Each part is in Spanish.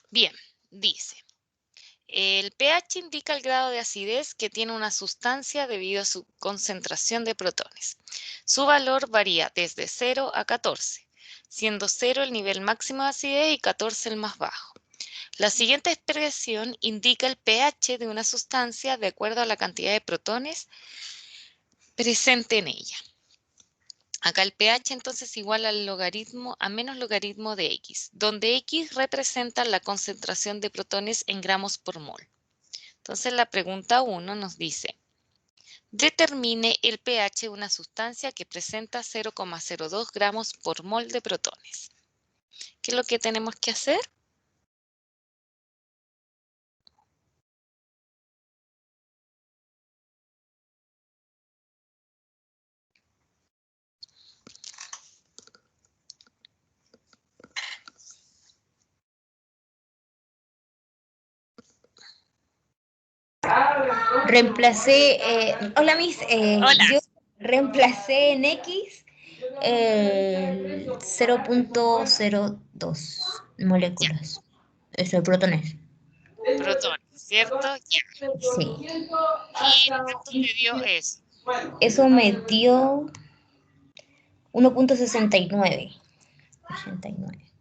Bien, dice, el pH indica el grado de acidez que tiene una sustancia debido a su concentración de protones. Su valor varía desde 0 a 14, siendo 0 el nivel máximo de acidez y 14 el más bajo. La siguiente expresión indica el pH de una sustancia de acuerdo a la cantidad de protones presente en ella. Acá el pH entonces es igual al logaritmo a menos logaritmo de X, donde X representa la concentración de protones en gramos por mol. Entonces la pregunta 1 nos dice, determine el pH de una sustancia que presenta 0,02 gramos por mol de protones. ¿Qué es lo que tenemos que hacer? Reemplacé, hola Miss, Hola. yo reemplacé en X 0.02 Ya, moléculas. Eso, protones. protones, ¿cierto? Ya. Sí. ¿Y cuánto te dio eso? Eso me dio 1.69. 69.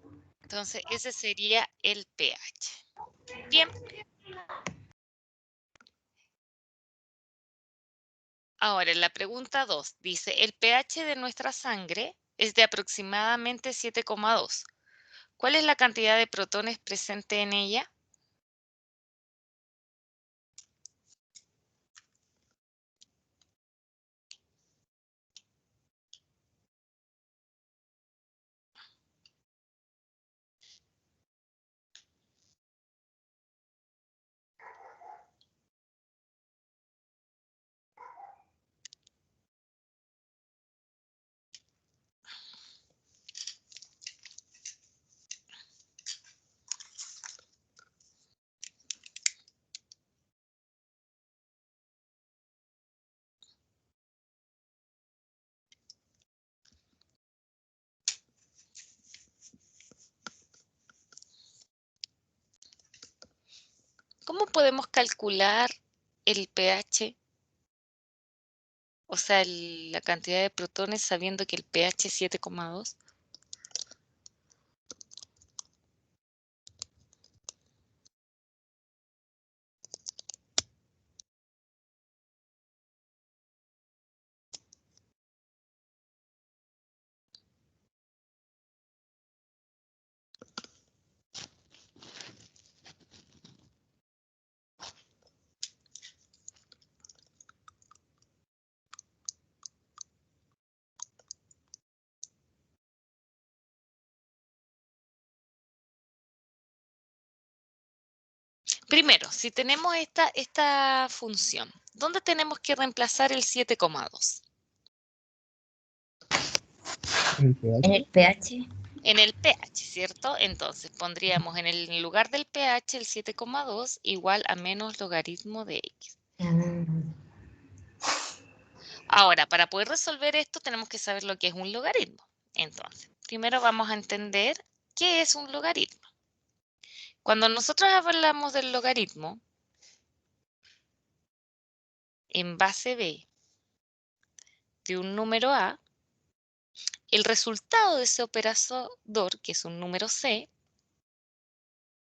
Entonces ese sería el pH. Bien. Ahora, en la pregunta 2 dice, el pH de nuestra sangre es de aproximadamente 7,2. ¿Cuál es la cantidad de protones presente en ella? ¿Cómo podemos calcular el pH? O sea, la cantidad de protones sabiendo que el pH es 7,2. Primero, si tenemos esta función, ¿dónde tenemos que reemplazar el 7,2? En el pH. En el pH, ¿cierto? Entonces pondríamos en el lugar del pH el 7,2 igual a menos logaritmo de X. Ahora, para poder resolver esto tenemos que saber lo que es un logaritmo. Entonces, primero vamos a entender qué es un logaritmo. Cuando nosotros hablamos del logaritmo, en base B de un número A, el resultado de ese operador, que es un número C,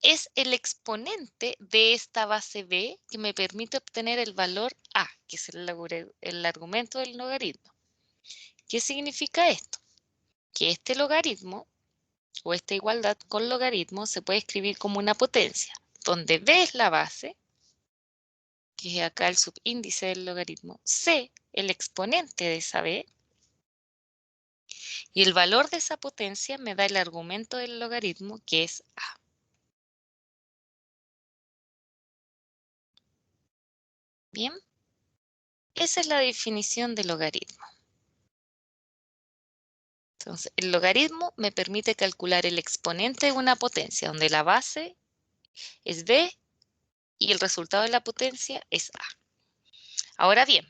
es el exponente de esta base B que me permite obtener el valor A, que es el argumento del logaritmo. ¿Qué significa esto? Que este logaritmo o esta igualdad con logaritmo se puede escribir como una potencia, donde B es la base, que es acá el subíndice del logaritmo, C el exponente de esa B, y el valor de esa potencia me da el argumento del logaritmo, que es A. Bien, esa es la definición de logaritmo. Entonces, el logaritmo me permite calcular el exponente de una potencia, donde la base es B y el resultado de la potencia es A. Ahora bien,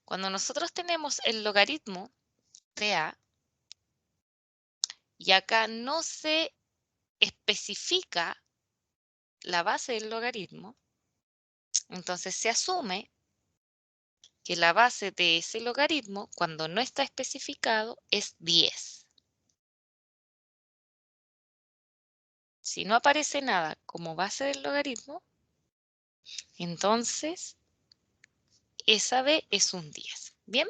cuando nosotros tenemos el logaritmo de A, y acá no se especifica la base del logaritmo, entonces se asume que la base de ese logaritmo, cuando no está especificado, es 10. Si no aparece nada como base del logaritmo, entonces esa b es un 10. ¿Bien?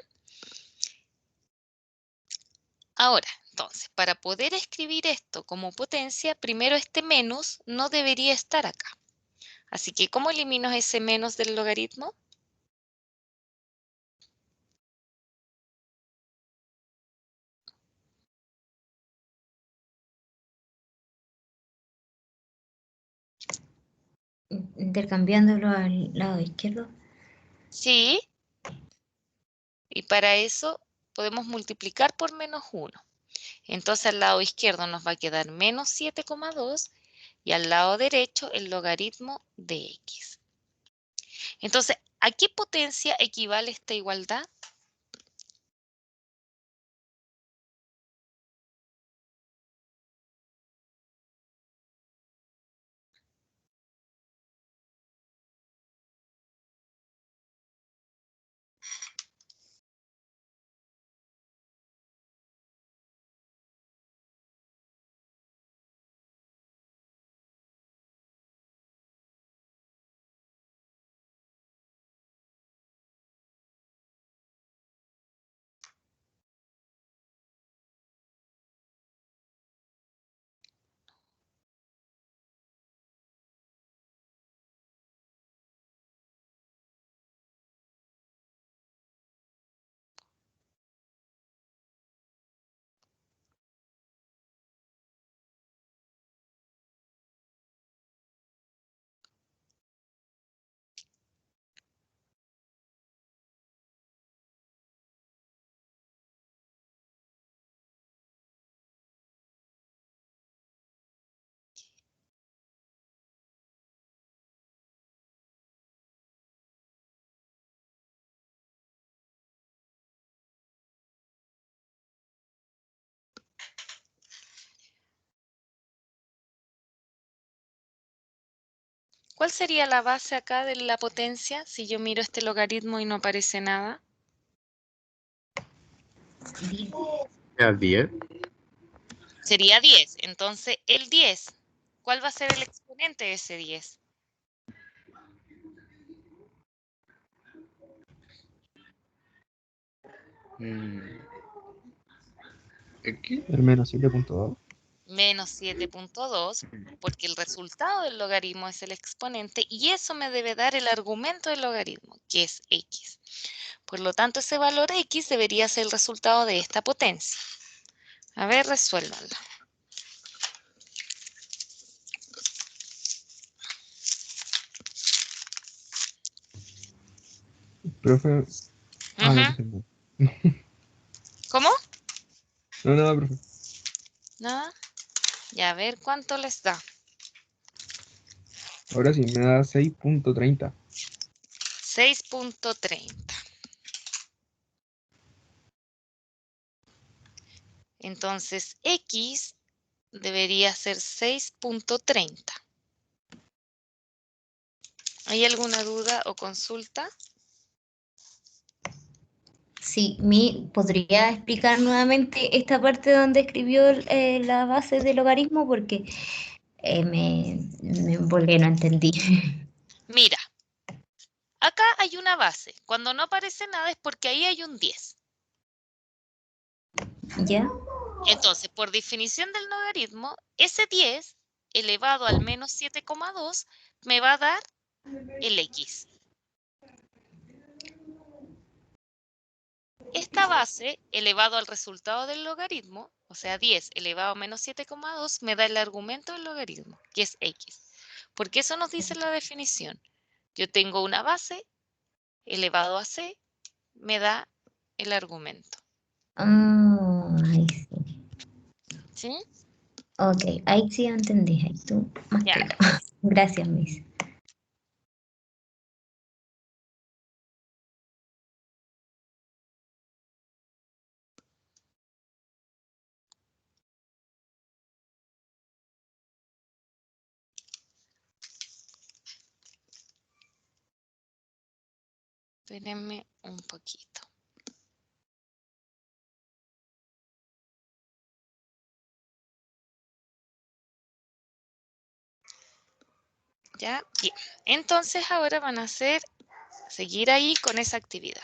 Ahora, entonces, para poder escribir esto como potencia, primero este menos no debería estar acá. Así que, ¿cómo elimino ese menos del logaritmo? Intercambiándolo al lado izquierdo. Sí. Y para eso podemos multiplicar por menos 1. Entonces al lado izquierdo nos va a quedar menos 7,2 y al lado derecho el logaritmo de x. Entonces, ¿a qué potencia equivale esta igualdad? ¿Cuál sería la base acá de la potencia si yo miro este logaritmo y no aparece nada? ¿A 10? Sería 10. Entonces, el 10, ¿cuál va a ser el exponente de ese 10? ¿X? El menos 7.2. Menos 7,2, porque el resultado del logaritmo es el exponente y eso me debe dar el argumento del logaritmo, que es x. Por lo tanto, ese valor x debería ser el resultado de esta potencia. A ver, resuélvanlo. Profe. Ah, no, Ujú. profe. No, ¿Cómo? no, nada, profe. Nada. Ya, a ver cuánto les da. Ahora sí, me da 6.30. 6,30. Entonces, x debería ser 6,30. ¿Hay alguna duda o consulta? Sí, ¿podría explicar nuevamente esta parte donde escribió la base del logaritmo? Porque me volví, no entendí. Mira, acá hay una base. Cuando no aparece nada es porque ahí hay un 10. ¿Ya? Entonces, por definición del logaritmo, ese 10 elevado al menos 7,2 me va a dar el x. Esta base elevado al resultado del logaritmo, o sea 10 elevado a menos 7,2, me da el argumento del logaritmo, que es x. Porque eso nos dice la definición. Yo tengo una base elevado a c, me da el argumento. Ah, ahí sí. ¿Sí? Ok, ahí sí entendí. Ahí tú más Ya. que yo. Gracias, Miss. Espérenme un poquito. ¿Ya? Bien. Entonces ahora van a seguir ahí con esa actividad.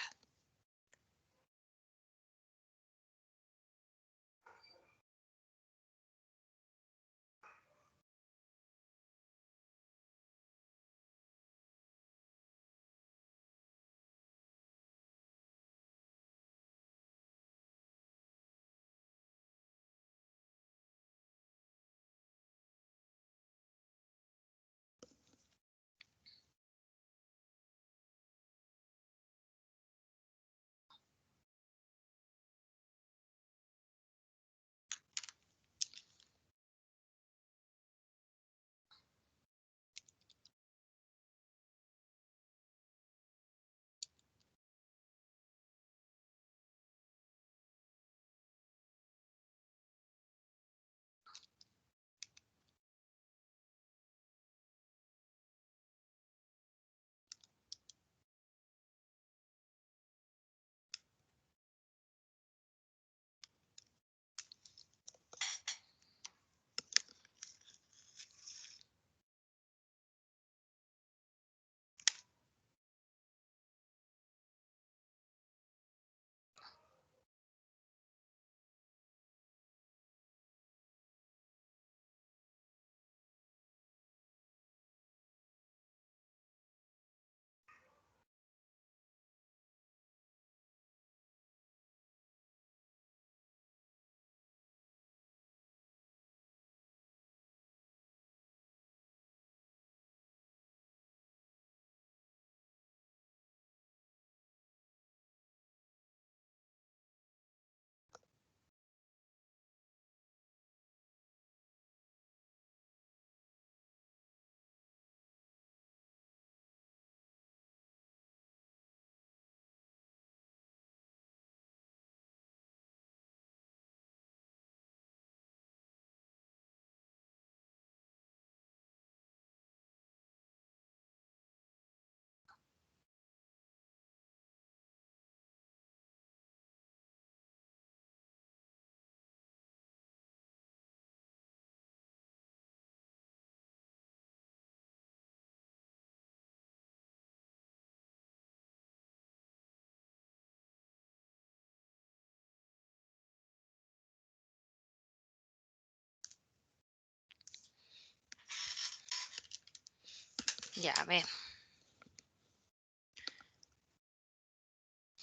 Ya, a ver.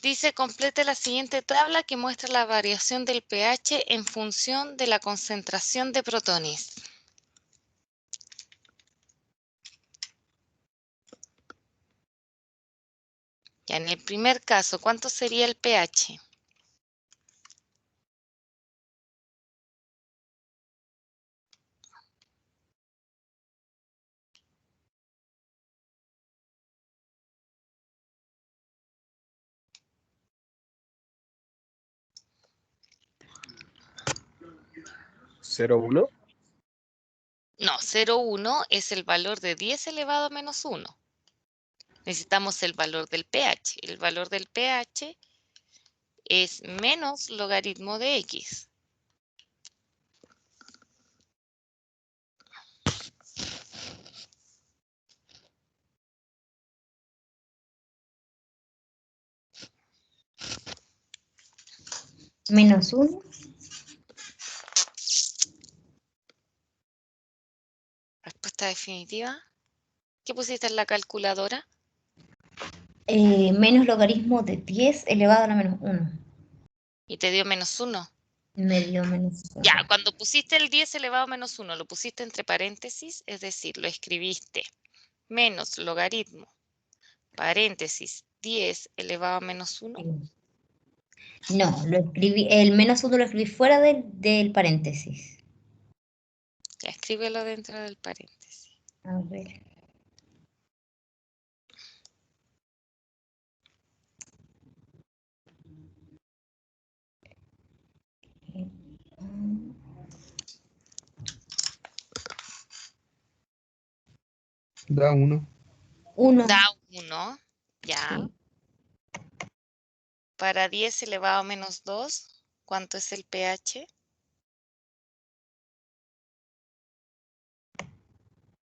Dice, complete la siguiente tabla que muestra la variación del pH en función de la concentración de protones. Ya, en el primer caso, ¿cuánto sería el pH? ¿0,1? No, 0,1 es el valor de 10 elevado a menos 1. Necesitamos el valor del pH. El valor del pH es menos logaritmo de X. Menos 1. Respuesta definitiva. ¿Qué pusiste en la calculadora? Menos logaritmo de 10 elevado a la menos 1. Y te dio menos 1. Me dio menos 1. Ya, cuando pusiste el 10 elevado a menos 1, lo pusiste entre paréntesis, es decir, lo escribiste menos logaritmo, paréntesis, 10 elevado a menos 1. No, lo escribí, el menos 1 lo escribí fuera del paréntesis. Ya, escríbelo dentro del paréntesis. A ver. Da 1. 1. Da 1, ya. Sí. Para 10 elevado a menos 2, ¿cuánto es el pH?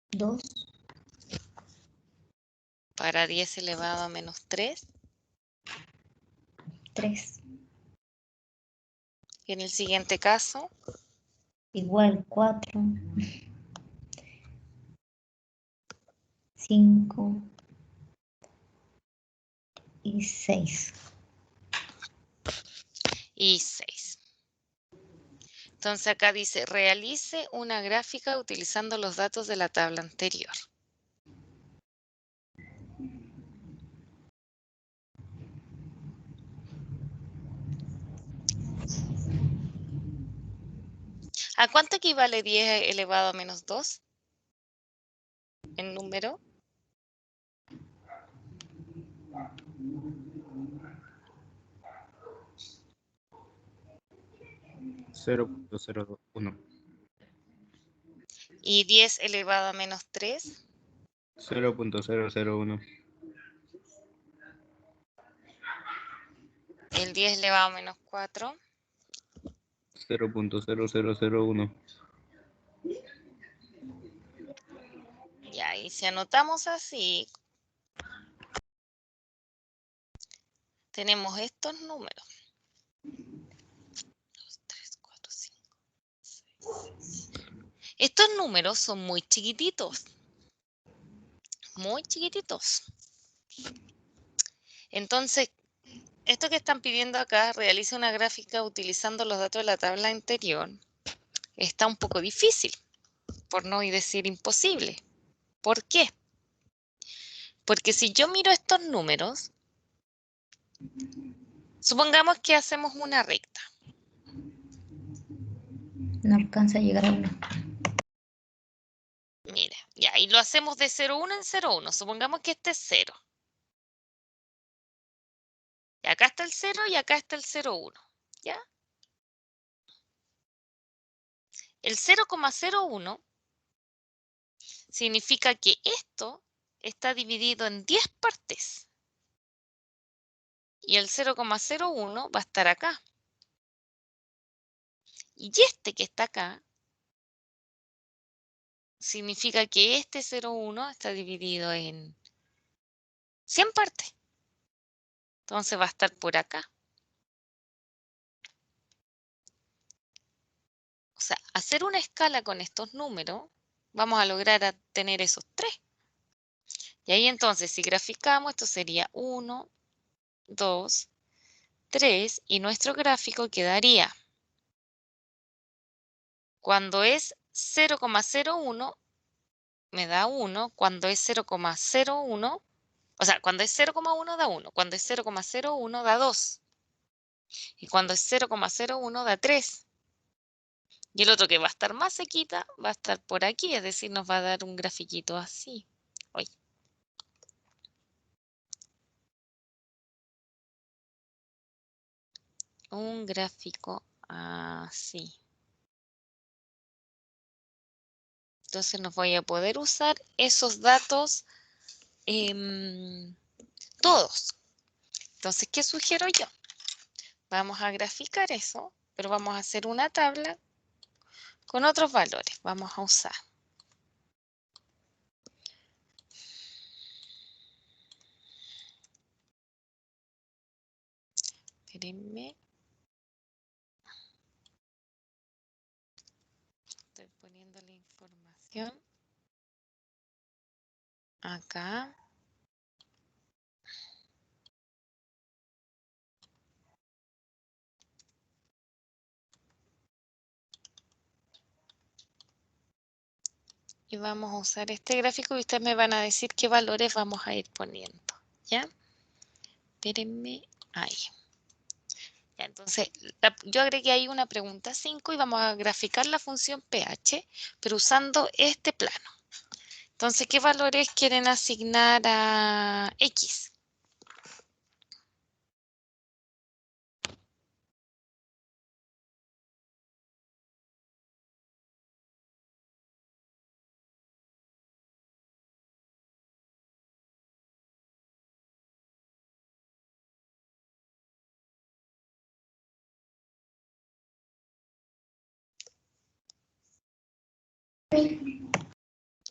2, Para 10 elevado a menos 3. 3. En el siguiente caso, Igual 4, 5 y 6. y 6. Entonces acá dice, realice una gráfica utilizando los datos de la tabla anterior. ¿A cuánto equivale 10 elevado a menos 2 en número? 0.01. ¿Y 10 elevado a menos 3? 0.001. El 10 elevado a menos 4. 0.0001. Ya, y si anotamos así, tenemos estos números. 2, 3, 4, 5, 6. Estos números son muy chiquititos. Muy chiquititos. Entonces, esto que están pidiendo acá, realice una gráfica utilizando los datos de la tabla anterior, está un poco difícil, por no decir imposible. ¿Por qué? Porque si yo miro estos números, supongamos que hacemos una recta. No alcanza a llegar a 1. Mire, ya, y lo hacemos de 0,1 en 0,1. Supongamos que este es 0. Y acá está el 0 y acá está el 0,1. ¿Ya? El 0,01 significa que esto está dividido en 10 partes. Y el 0,01 va a estar acá. Y este que está acá significa que este 0,1 está dividido en 100 partes. Entonces va a estar por acá. O sea, hacer una escala con estos números, vamos a lograr tener esos 3. Y ahí entonces, si graficamos, esto sería 1, 2, 3, y nuestro gráfico quedaría. Cuando es 0,01, me da 1. Cuando es 0,01, o sea, cuando es 0,1 da 1. Cuando es 0,01 da 2. Y cuando es 0,01 da 3. Y el otro que va a estar más sequita va a estar por aquí, es decir, nos va a dar un grafiquito así. Uy. Un gráfico así. Entonces nos voy a poder usar esos datos todos. Entonces, ¿qué sugiero yo? Vamos a graficar eso, pero vamos a hacer una tabla con otros valores. Vamos a usar. Espérenme. Estoy poniendo la información acá. Y vamos a usar este gráfico y ustedes me van a decir qué valores vamos a ir poniendo. ¿Ya? Espérenme. Ahí. Ya, entonces, yo agregué ahí una pregunta 5 y vamos a graficar la función pH, pero usando este plano. Entonces, ¿qué valores quieren asignar a X?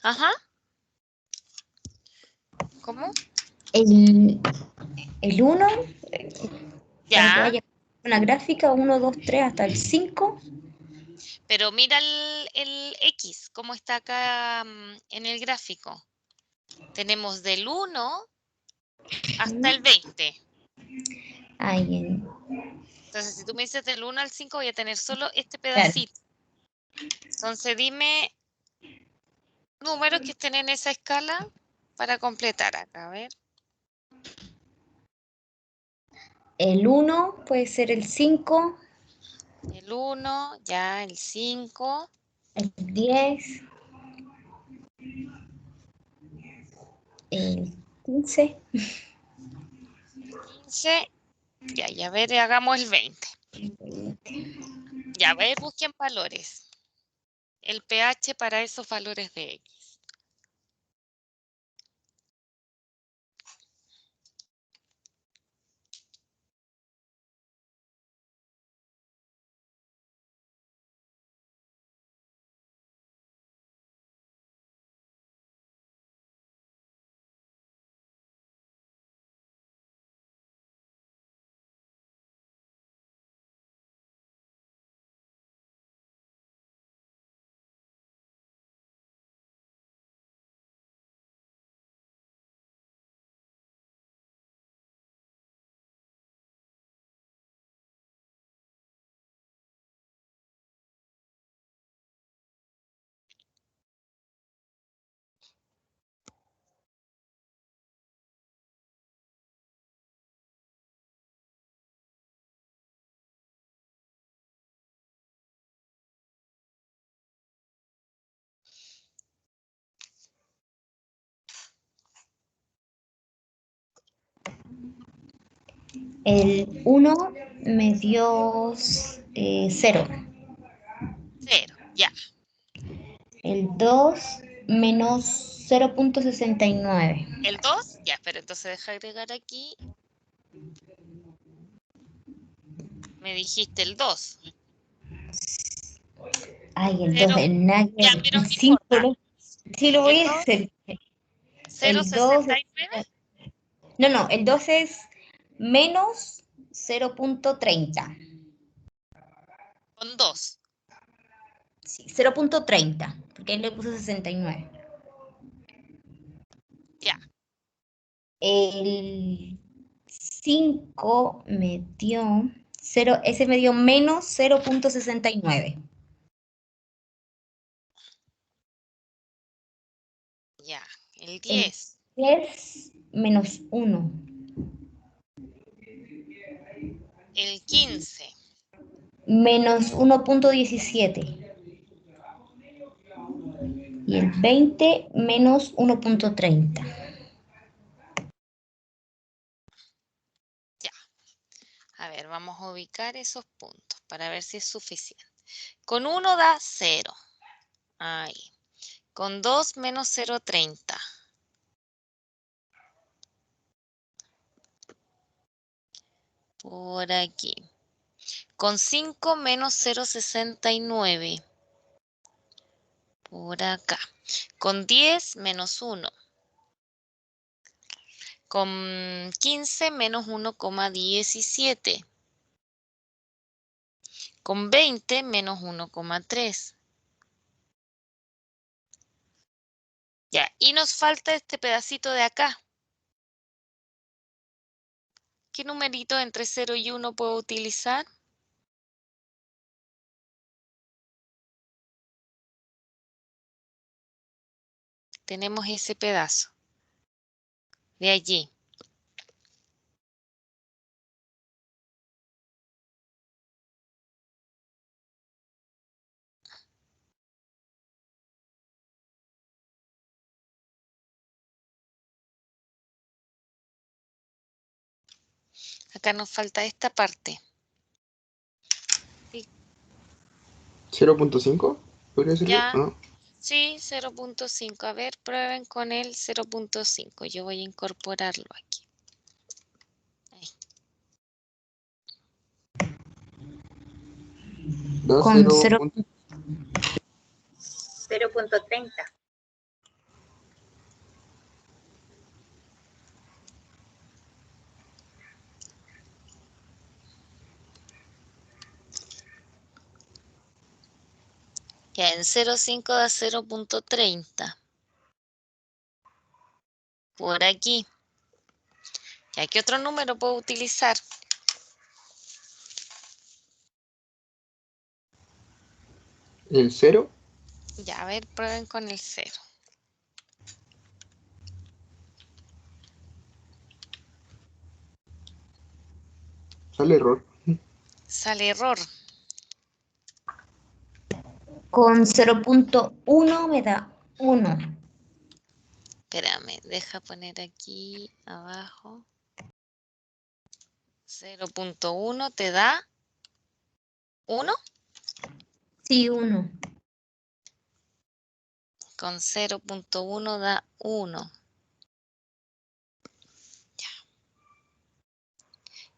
Ajá. ¿Cómo? El 1, para que Ya, vaya una gráfica, 1, 2, 3 hasta el 5. pero mira el X, cómo está acá en el gráfico. Tenemos del 1 hasta el 20. Ahí, Entonces, si tú me dices del 1 al 5, voy a tener solo este claro. pedacito. Entonces, dime números que estén en esa escala para completar acá. A ver. El 1 puede ser el 5, El 1, ya el 5, el 10, el 15. 15. Ya, y a ver, hagamos el 20. Ya, a ver, busquen valores. El pH para esos valores de X. El 1 me dio 0. 0, ya. El 2 menos 0.69. El 2, ya, pero entonces deja agregar aquí. Me dijiste el 2. Ay, el 2 0, es nada. ya, pero El no 5, importa. sí lo El voy a 2, hacer. El 2, 0,69 no, el 2 es menos 0.30. con 2. Sí, 0.30, porque ahí le puse 69. Ya, El 5 me dio 0, ese me dio menos 0.69. ya. El El 10, 10 menos 1. el 15, Menos 1.17. Y el 20 menos 1.30. ya. A ver, vamos a ubicar esos puntos para ver si es suficiente. Con 1 da 0. Ahí. Con 2 menos 0,30. Por aquí. Con 5 menos 0,69. Por acá. Con 10 menos 1. Con 15 menos 1,17. Con 20 menos 1,3. Ya, y nos falta este pedacito de acá. ¿Qué numerito entre 0 y 1 puedo utilizar? Tenemos ese pedazo de allí. Acá nos falta esta parte. 0.5, ¿podría ser? Ya, ¿O no? sí, 0,5. A ver, prueben con el 0,5. Yo voy a incorporarlo aquí. Ahí. Da Con 0. 0.30. Ya, en 0,5 da 0.30. Por aquí. Ya, ¿qué otro número puedo utilizar? El 0. Ya, a ver, prueben con el 0. Sale error. Sale error. Con 0.1 me da 1. Espérame, deja poner aquí abajo. 0.1 te da 1. Sí, 1. Con 0.1 da 1. Ya.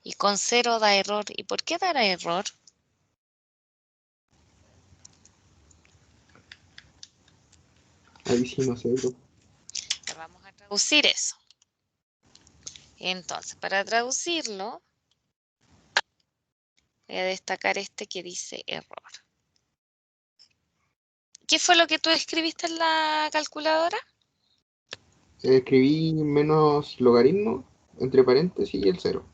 Y con 0 da error. ¿Y por qué dará error? Ahí sí no sé, profe. Ya vamos a traducir eso. Entonces, para traducirlo, voy a destacar este que dice error. ¿Qué fue lo que tú escribiste en la calculadora? Escribí menos logaritmo, entre paréntesis, y el 0.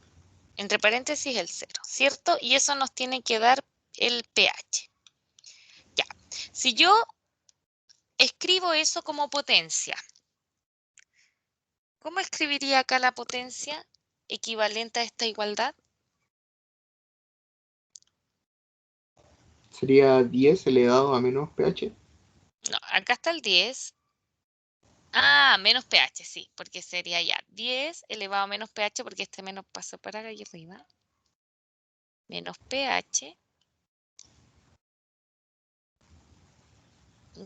Entre paréntesis el 0, ¿cierto? Y eso nos tiene que dar el pH. Ya, si yo escribo eso como potencia, ¿cómo escribiría acá la potencia equivalente a esta igualdad? Sería 10 elevado a menos pH. No, acá está el 10. Ah, menos pH, sí, porque sería ya 10 elevado a menos pH, porque este menos pasa para acá arriba. Menos pH.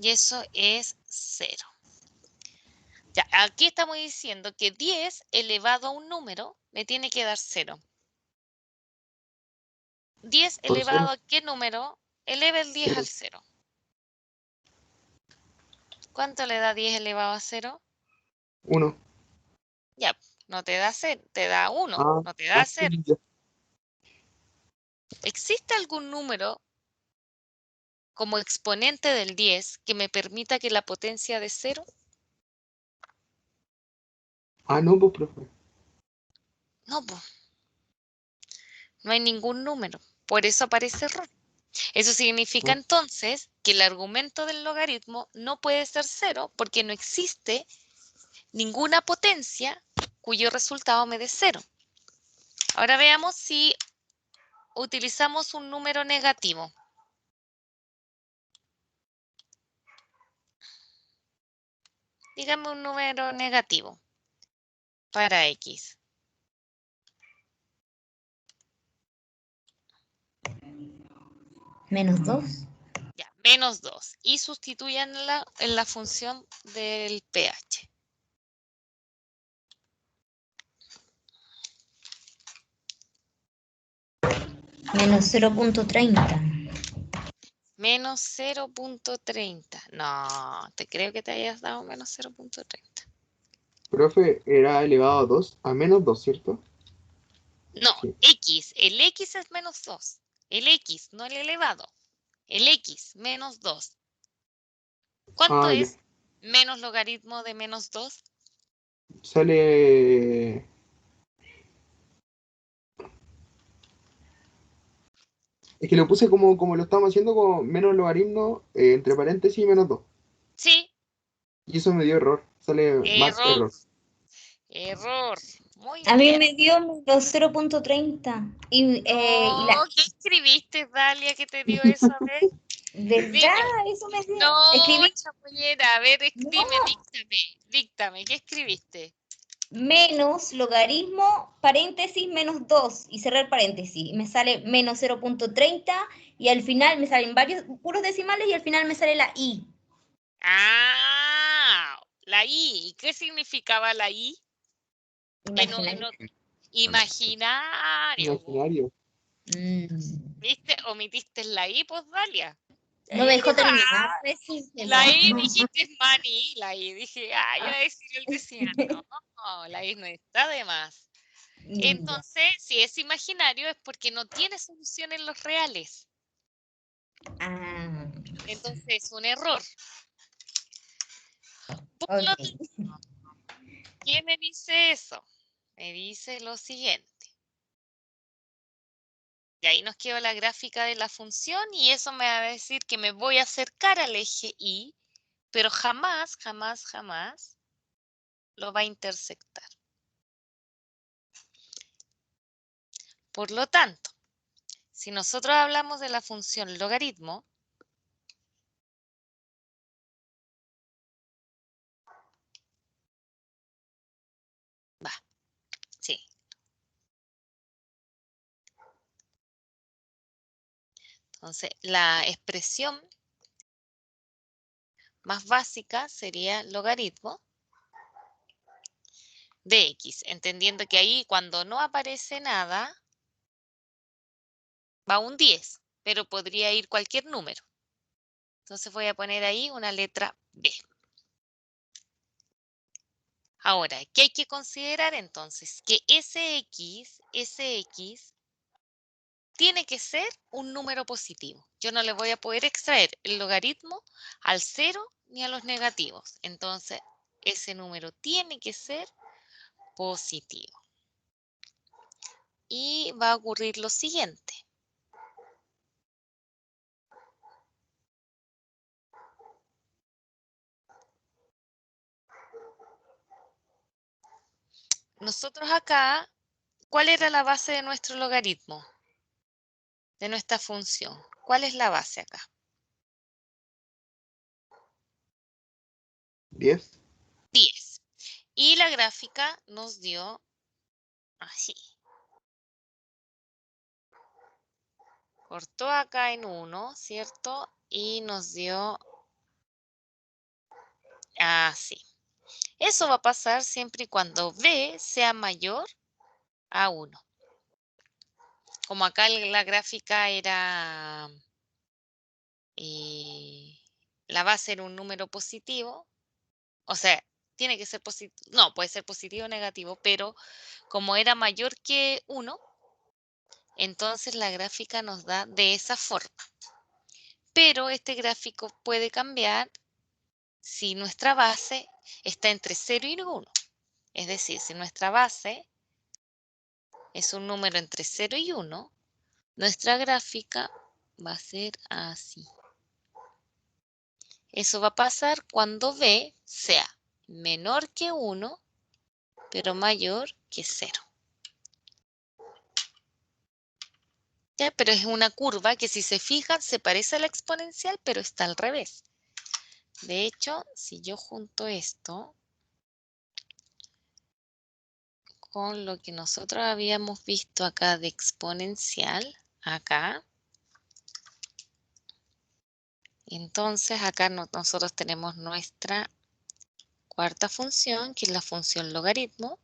Y eso es 0. Ya, aquí estamos diciendo que 10 elevado a un número me tiene que dar 0. 10 Por elevado 0. a qué número? Eleva el 10 al 0. ¿Cuánto le da 10 elevado a 0? 1. Ya, no te da 0, te da 1, Ah, no te da 0. ya. ¿Existe algún número como exponente del 10 que me permita que la potencia de 0? Ah, no, pues, profe. No, pues, no hay ningún número. Por eso aparece error. Eso significa Ah, entonces que el argumento del logaritmo no puede ser 0 porque no existe ninguna potencia cuyo resultado me dé 0. Ahora veamos si utilizamos un número negativo. Dígame un número negativo para X. Menos 2. Ya, menos 2. Y sustituyanla en la función del pH. Menos 0.30. Menos 0.30. No, te creo que te hayas dado menos 0.30. profe, era elevado a 2 a menos 2, ¿cierto? No, Sí. X. El X es menos 2. El X, no el elevado. El X, menos 2. ¿Cuánto Ah, ya. es menos logaritmo de menos 2? Sale. Es que lo puse como lo estamos haciendo, como menos logaritmo, entre paréntesis y menos 2. Sí, Y eso me dio error. Sale más error. error. Error. Muy A mí bien. me dio menos 0.30. Y No, la... ¿qué escribiste, Dalia, que te dio eso? A ver, ¿Verdad? dime. Eso me dio. No, Escribí chapullera, a ver, no, dime, díctame, ¿qué escribiste? menos logaritmo, paréntesis, menos 2 y cerrar paréntesis. Y me sale menos 0.30 y al final me salen varios puros decimales y al final me sale la I. Ah, la I. ¿Y qué significaba la I? Que no, Imaginario. imaginario, po. Imaginario. Mm. ¿Viste? Omitiste la I, pues, Dalia. No me dejó Ahí va. terminar. Decírselo. La I dijiste es maní, la I dije, iba a decir el desierto. No, la I no está de más. Ya. Entonces, si es imaginario es porque no tiene solución en los reales. Ah, Entonces es un error. Por lo ok. tanto, ¿qué me dice eso? Me dice lo siguiente. Y ahí nos quedó la gráfica de la función y eso me va a decir que me voy a acercar al eje Y, pero jamás, jamás, jamás lo va a intersectar. Por lo tanto, si nosotros hablamos de la función logaritmo, sí. Entonces, la expresión más básica sería logaritmo de x, entendiendo que ahí cuando no aparece nada, va un 10, pero podría ir cualquier número. Entonces voy a poner ahí una letra B. Ahora, ¿qué hay que considerar entonces? Que Sx tiene que ser un número positivo. Yo no le voy a poder extraer el logaritmo al 0 ni a los negativos. Entonces, ese número tiene que ser positivo. Y va a ocurrir lo siguiente. Nosotros acá, ¿cuál era la base de nuestro logaritmo? De nuestra función. ¿Cuál es la base acá? 10. 10. Y la gráfica nos dio así. Cortó acá en 1, ¿cierto? Y nos dio así. Eso va a pasar siempre y cuando B sea mayor a 1. Como acá la gráfica era, la base era un número positivo, o sea, tiene que ser positivo, no, puede ser positivo o negativo, pero como era mayor que 1, entonces la gráfica nos da de esa forma. Pero este gráfico puede cambiar si nuestra base está entre 0 y 1. Es decir, si nuestra base es un número entre 0 y 1, nuestra gráfica va a ser así. Eso va a pasar cuando B sea menor que 1, pero mayor que 0. ¿Ya? Pero es una curva que si se fijan se parece a la exponencial, pero está al revés. De hecho, si yo junto esto con lo que nosotros habíamos visto acá de exponencial, acá, entonces acá nosotros tenemos nuestra cuarta función, que es la función logaritmo.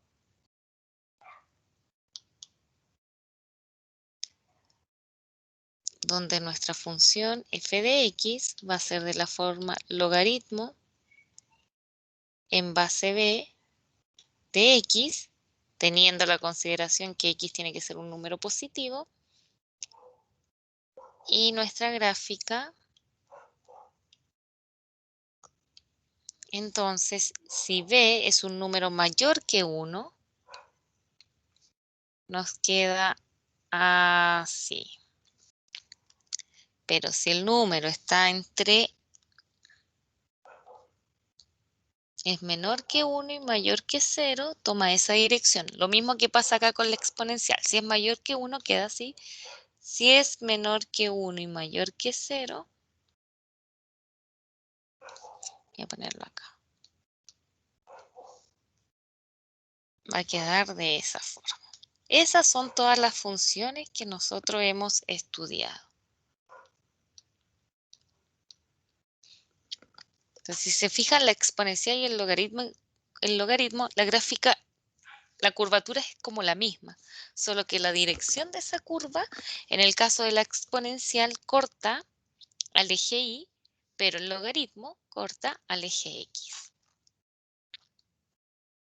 Donde nuestra función f de x va a ser de la forma logaritmo en base b de x, teniendo la consideración que x tiene que ser un número positivo. Y nuestra gráfica, entonces, si b es un número mayor que 1, nos queda así. Pero si el número está entre, es menor que 1 y mayor que 0, toma esa dirección. Lo mismo que pasa acá con la exponencial. Si es mayor que 1, queda así. Si es menor que 1 y mayor que 0, voy a ponerlo acá. Va a quedar de esa forma. Esas son todas las funciones que nosotros hemos estudiado. Entonces, si se fijan, la exponencial y el logaritmo, la gráfica, la curvatura es como la misma, solo que la dirección de esa curva, en el caso de la exponencial, corta al eje Y, pero el logaritmo corta al eje X.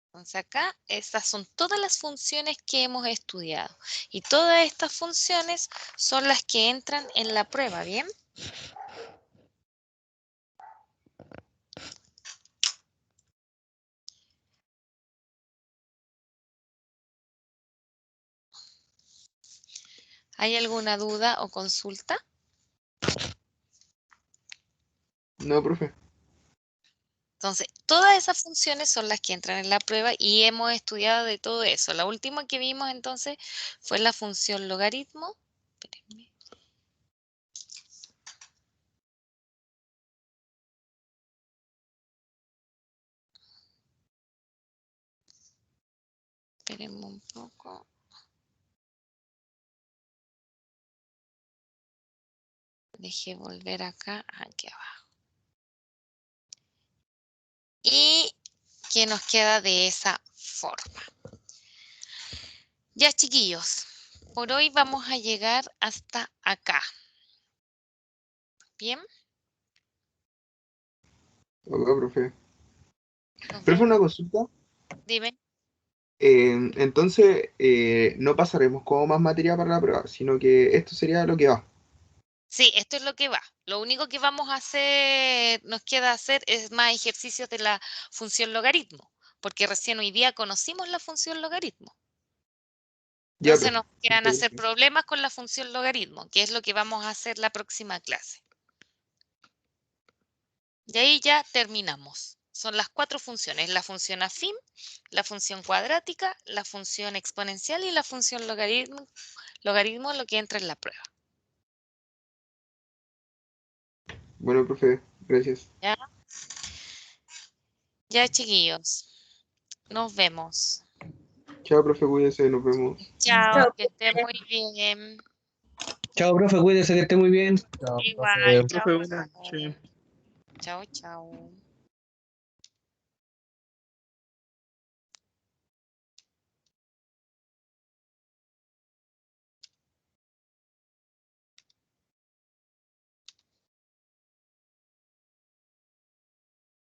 Entonces acá, estas son todas las funciones que hemos estudiado. Y todas estas funciones son las que entran en la prueba, ¿bien? ¿Hay alguna duda o consulta? No, profe. Entonces, todas esas funciones son las que entran en la prueba y hemos estudiado de todo eso. La última que vimos entonces fue la función logaritmo. Espérenme. Espérenme un poco. Deje volver acá, aquí abajo. Y que nos queda de esa forma. Ya, chiquillos, por hoy vamos a llegar hasta acá. ¿Bien? Ok, profe. Nos Profe, vemos. una consulta. Dime. Entonces, no pasaremos como más materia para la prueba, sino que esto sería lo que va. Sí, esto es lo que va. Lo único que vamos a hacer, nos queda hacer es más ejercicios de la función logaritmo, porque recién hoy día conocimos la función logaritmo. Ya, Entonces profe. nos quedan hacer problemas con la función logaritmo, que es lo que vamos a hacer la próxima clase. Y ahí ya terminamos. Son las 4 funciones, la función afín, la función cuadrática, la función exponencial y la función logaritmo, lo que entra en la prueba. Bueno, profe, gracias. ¿Ya? Ya, chiquillos. Nos vemos. Chao, profe, cuídese, nos vemos. Chao, Chao. que estén muy bien. Chao, profe, cuídese que esté muy bien. Chao, Igual, profe. chao. Profe, buenas noches. Chao, chao.